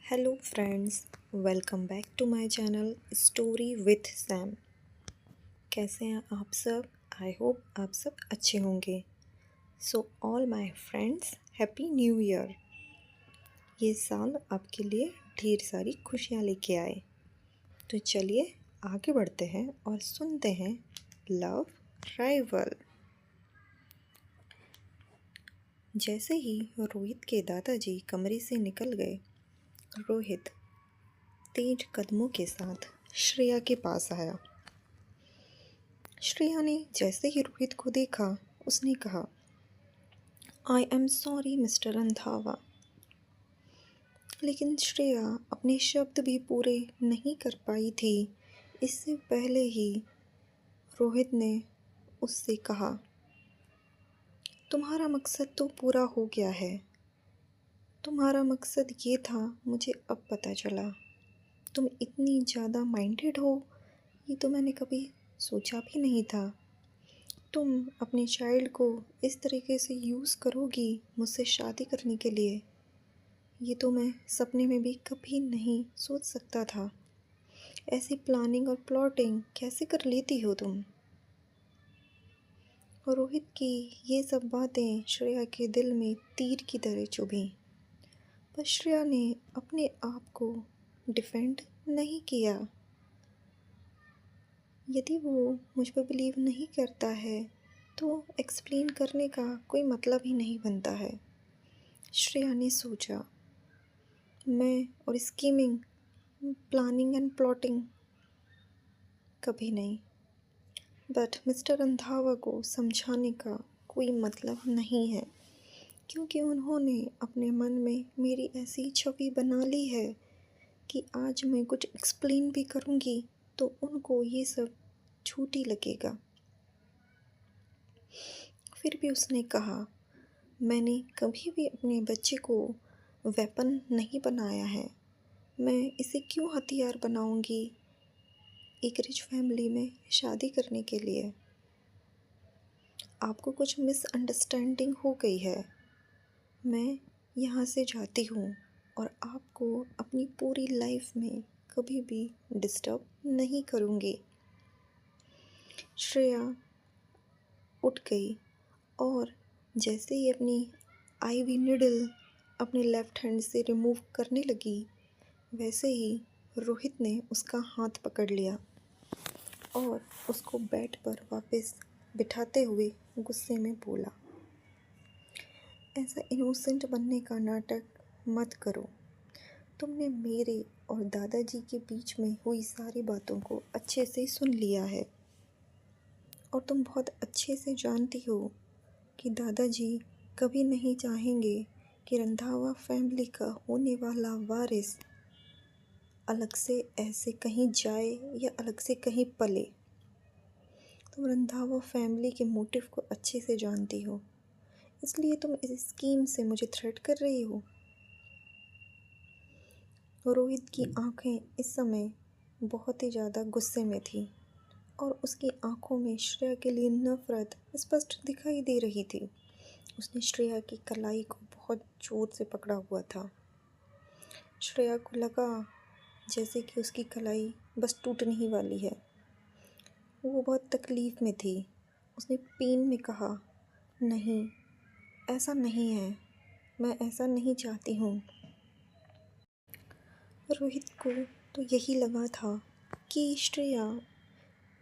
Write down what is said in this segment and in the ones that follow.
Hello friends, welcome back to my channel story with Sam. कैसे हैं आप सब? आई होप आप सब अच्छे होंगे। So all my friends, happy new year. ये साल आपके लिए ढेर सारी खुशियाँ लेके आए। तो चलिए आगे बढ़ते हैं और सुनते हैं लव राइवल। जैसे ही रोहित के दादाजी कमरे से निकल गए, रोहित तेज कदमों के साथ श्रेया के पास आया। श्रेया ने जैसे ही रोहित को देखा, उसने कहा, I am sorry mister Randhawa. लेकिन श्रेया अपने शब्द भी पूरे नहीं कर पाई थी, इससे पहले ही रोहित ने उससे कहा, तुम्हारा मकसद तो पूरा हो गया है। तुम्हारा मकसद ये था, मुझे अब पता चला। तुम इतनी ज़्यादा माइंडेड हो, ये तो मैंने कभी सोचा भी नहीं था। तुम अपने चाइल्ड को इस तरीके से यूज़ करोगी मुझसे शादी करने के लिए, ये तो मैं सपने में भी कभी नहीं सोच सकता था। ऐसी प्लानिंग और प्लॉटिंग कैसे कर लेती हो तुम? और रोहित की ये सब बातें श्रेया के दिल में तीर की तरह चुभी। पर श्रेया ने अपने आप को डिफेंड नहीं किया। यदि वो मुझ पर बिलीव नहीं करता है तो एक्सप्लेन करने का कोई मतलब ही नहीं बनता है। श्रेया ने सोचा, मैं और स्कीमिंग, प्लानिंग एंड प्लॉटिंग कभी नहीं। बट मिस्टर रंधावा को समझाने का कोई मतलब नहीं है, क्योंकि उन्होंने अपने मन में मेरी ऐसी छवि बना ली है कि आज मैं कुछ एक्सप्लेन भी करूँगी तो उनको ये सब झूठी लगेगा। फिर भी उसने कहा, मैंने कभी भी अपने बच्चे को वेपन नहीं बनाया है। मैं इसे क्यों हथियार बनाऊंगी एक रिच फैमिली में शादी करने के लिए? आपको कुछ मिसअंडरस्टैंडिंग हो गई है। मैं यहाँ से जाती हूँ और आपको अपनी पूरी लाइफ में कभी भी डिस्टर्ब नहीं करूँगी। श्रेया उठ गई और जैसे ही अपनी आईवी निडल अपने लेफ्ट हैंड से रिमूव करने लगी, वैसे ही रोहित ने उसका हाथ पकड़ लिया और उसको बेड पर वापस बिठाते हुए गुस्से में बोला, ऐसा इनोसेंट बनने का नाटक मत करो। तुमने मेरे और दादाजी के बीच में हुई सारी बातों को अच्छे से सुन लिया है और तुम बहुत अच्छे से जानती हो कि दादाजी कभी नहीं चाहेंगे कि रंधावा फैमिली का होने वाला वारिस अलग से ऐसे कहीं जाए या अलग से कहीं पले। तुम रंधावा फैमिली के मोटिव को अच्छे से जानती हो, इसलिए तुम इस स्कीम से मुझे थ्रेट कर रही हो। रोहित की आंखें इस समय बहुत ही ज़्यादा गुस्से में थी और उसकी आंखों में श्रेया के लिए नफ़रत स्पष्ट दिखाई दे रही थी। उसने श्रेया की कलाई को बहुत ज़ोर से पकड़ा हुआ था। श्रेया को लगा जैसे कि उसकी कलाई बस टूटने ही वाली है। वो बहुत तकलीफ़ में थी। उसने पेन में कहा, नहीं, ऐसा नहीं है, मैं ऐसा नहीं चाहती हूँ। रोहित को तो यही लगा था कि श्रेया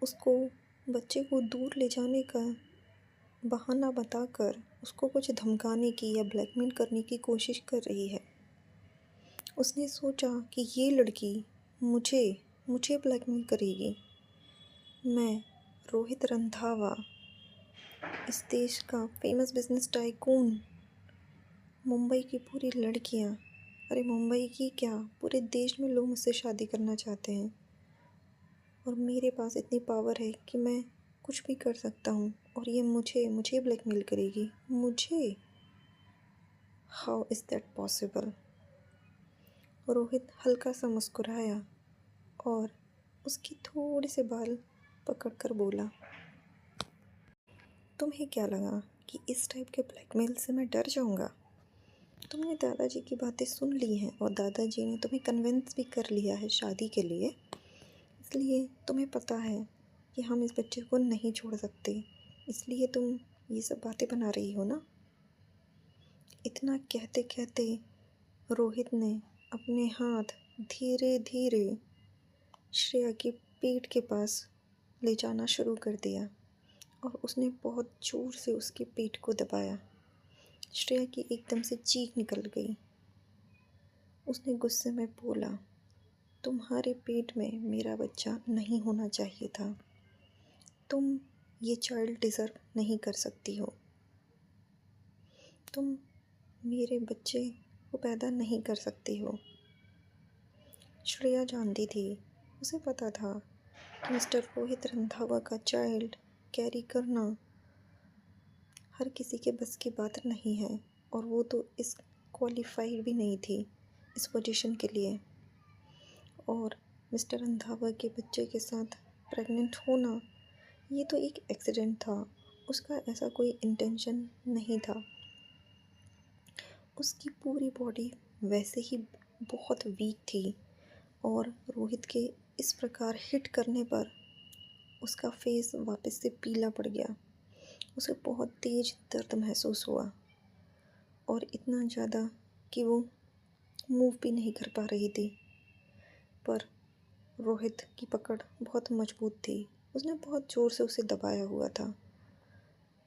उसको बच्चे को दूर ले जाने का बहाना बताकर उसको कुछ धमकाने की या ब्लैकमेल करने की कोशिश कर रही है। उसने सोचा कि ये लड़की मुझे ब्लैकमेल करेगी। मैं रोहित रंधावा, इस देश का फेमस बिजनेस टाइकून, मुंबई की पूरी लड़कियां, अरे मुंबई की क्या, पूरे देश में लोग मुझसे शादी करना चाहते हैं और मेरे पास इतनी पावर है कि मैं कुछ भी कर सकता हूँ और ये मुझे ब्लैकमेल करेगी। मुझे? How is that possible? Rohit हल्का सा मुस्कुराया और उसके थोड़े से बाल पकड़कर बोला, तुम्हें क्या लगा कि इस टाइप के ब्लैकमेल से मैं डर जाऊँगा? तुमने दादाजी की बातें सुन ली हैं और दादाजी ने तुम्हें कन्विंस भी कर लिया है शादी के लिए, इसलिए तुम्हें पता है कि हम इस बच्चे को नहीं छोड़ सकते, इसलिए तुम ये सब बातें बना रही हो ना। इतना कहते कहते रोहित ने अपने हाथ धीरे धीरे श्रेया की पीठ के पास ले जाना शुरू कर दिया और उसने बहुत ज़ोर से उसकी पीठ को दबाया। श्रेया की एकदम से चीख निकल गई। उसने गुस्से में बोला, तुम्हारे पेट में मेरा बच्चा नहीं होना चाहिए था। तुम ये चाइल्ड डिज़र्व नहीं कर सकती हो। तुम मेरे बच्चे को पैदा नहीं कर सकती हो। श्रेया जानती थी, उसे पता था कि मिस्टर रोहित रंधावा का चाइल्ड कैरी करना हर किसी के बस की बात नहीं है और वो तो इस क्वालिफाइड भी नहीं थी इस पोजीशन के लिए। और मिस्टर रंधावा के बच्चे के साथ प्रेग्नेंट होना ये तो एक एक्सीडेंट था, उसका ऐसा कोई इंटेंशन नहीं था। उसकी पूरी बॉडी वैसे ही बहुत वीक थी और रोहित के इस प्रकार हिट करने पर उसका फेस वापस से पीला पड़ गया। उसे बहुत तेज़ दर्द महसूस हुआ और इतना ज़्यादा कि वो मूव भी नहीं कर पा रही थी। पर रोहित की पकड़ बहुत मजबूत थी, उसने बहुत ज़ोर से उसे दबाया हुआ था।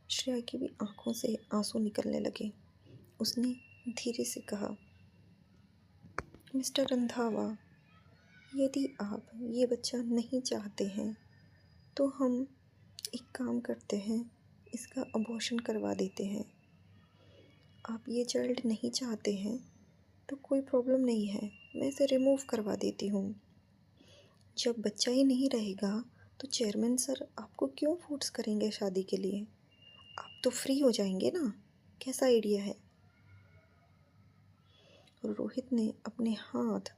श्रेया की भी आंखों से आंसू निकलने लगे। उसने धीरे से कहा, मिस्टर रंधावा, यदि आप ये बच्चा नहीं चाहते हैं तो हम एक काम करते हैं, इसका अबॉर्शन करवा देते हैं। आप ये चाइल्ड नहीं चाहते हैं तो कोई प्रॉब्लम नहीं है, मैं इसे रिमूव करवा देती हूँ। जब बच्चा ही नहीं रहेगा तो चेयरमैन सर आपको क्यों फोर्स करेंगे शादी के लिए? आप तो फ्री हो जाएंगे ना। कैसा आइडिया है? रोहित ने अपने हाथ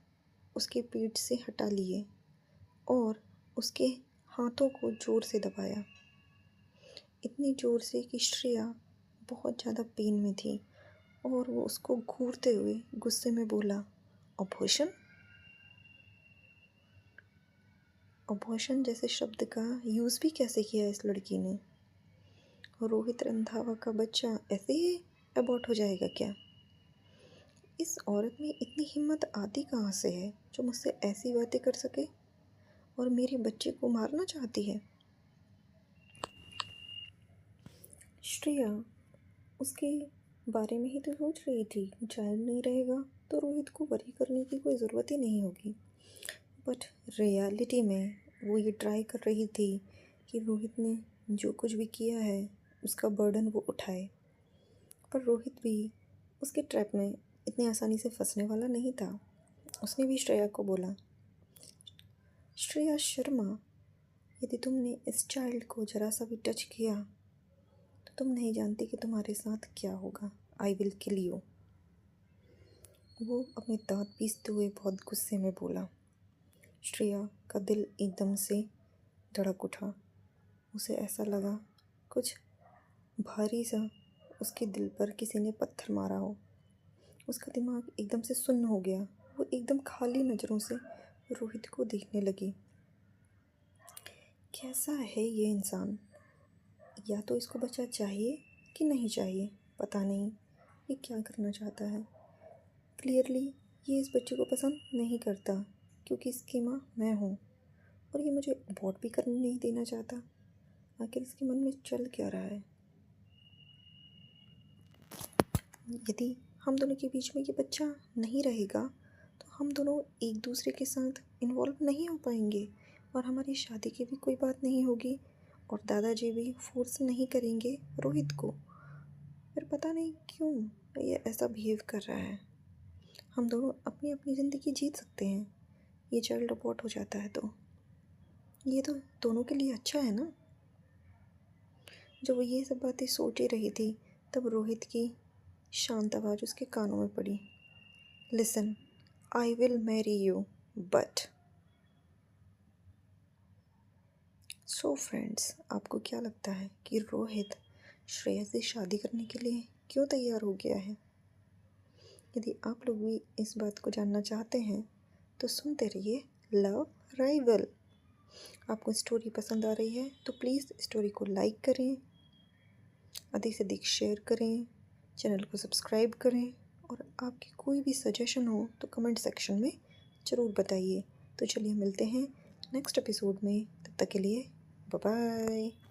उसके पीठ से हटा लिए और उसके हाथों को ज़ोर से दबाया, इतनी ज़ोर से कि श्रेया बहुत ज़्यादा पेन में थी और वो उसको घूरते हुए गुस्से में बोला, अबॉर्शन? अबॉर्शन जैसे शब्द का यूज़ भी कैसे किया इस लड़की ने? रोहित रंधावा का बच्चा ऐसे ही अबॉर्ट हो जाएगा क्या? इस औरत में इतनी हिम्मत आती कहाँ से है जो मुझसे ऐसी बातें कर सके और मेरे बच्चे को मारना चाहती है? श्रेया उसके बारे में ही तो सोच रही थी, चाइल्ड नहीं रहेगा तो रोहित को वरी करने की कोई ज़रूरत ही नहीं होगी। बट रियलिटी में वो ये ट्राई कर रही थी कि रोहित ने जो कुछ भी किया है उसका बर्डन वो उठाए। पर रोहित भी उसके ट्रैप में इतनी आसानी से फंसने वाला नहीं था। उसने भी श्रेया को बोला, श्रेया शर्मा, यदि तुमने इस चाइल्ड को ज़रा सा भी टच किया तो तुम नहीं जानती कि तुम्हारे साथ क्या होगा। I will kill you. वो अपने दांत पीसते हुए बहुत गुस्से में बोला। श्रेया का दिल एकदम से धड़क उठा। उसे ऐसा लगा कुछ भारी सा उसके दिल पर किसी ने पत्थर मारा हो। उसका दिमाग एकदम से सुन्न हो गया। वो एकदम खाली नज़रों से रोहित को देखने लगी। कैसा है ये इंसान? या तो इसको बच्चा चाहिए कि नहीं चाहिए, पता नहीं ये क्या करना चाहता है। क्लियरली ये इस बच्चे को पसंद नहीं करता क्योंकि इसकी माँ मैं हूँ और ये मुझे अबॉर्ट भी करने नहीं देना चाहता। आखिर इसके मन में चल क्या रहा है? यदि हम दोनों के बीच में ये बच्चा नहीं रहेगा तो हम दोनों एक दूसरे के साथ इन्वॉल्व नहीं हो पाएंगे और हमारी शादी की भी कोई बात नहीं होगी और दादाजी भी फोर्स नहीं करेंगे रोहित को। फिर पता नहीं क्यों ये ऐसा बिहेव कर रहा है। हम दोनों अपनी अपनी ज़िंदगी जी सकते हैं, ये चाइल्ड अबॉर्ट हो जाता है तो ये तो दोनों के लिए अच्छा है ना। जब वो ये सब बातें सोच ही रही थी तब रोहित की शांत आवाज़ उसके कानों में पड़ी, listen, I will marry you but. So friends, आपको क्या लगता है कि रोहित श्रेया से शादी करने के लिए क्यों तैयार हो गया है? यदि आप लोग भी इस बात को जानना चाहते हैं तो सुनते रहिए लव राइवल। आपको स्टोरी पसंद आ रही है तो प्लीज़ स्टोरी को लाइक करें, अधिक से अधिक शेयर करें, चैनल को सब्सक्राइब करें और आपकी कोई भी सजेशन हो तो कमेंट सेक्शन में ज़रूर बताइए। तो चलिए मिलते हैं नेक्स्ट एपिसोड में, तब तक के लिए बाय बाय।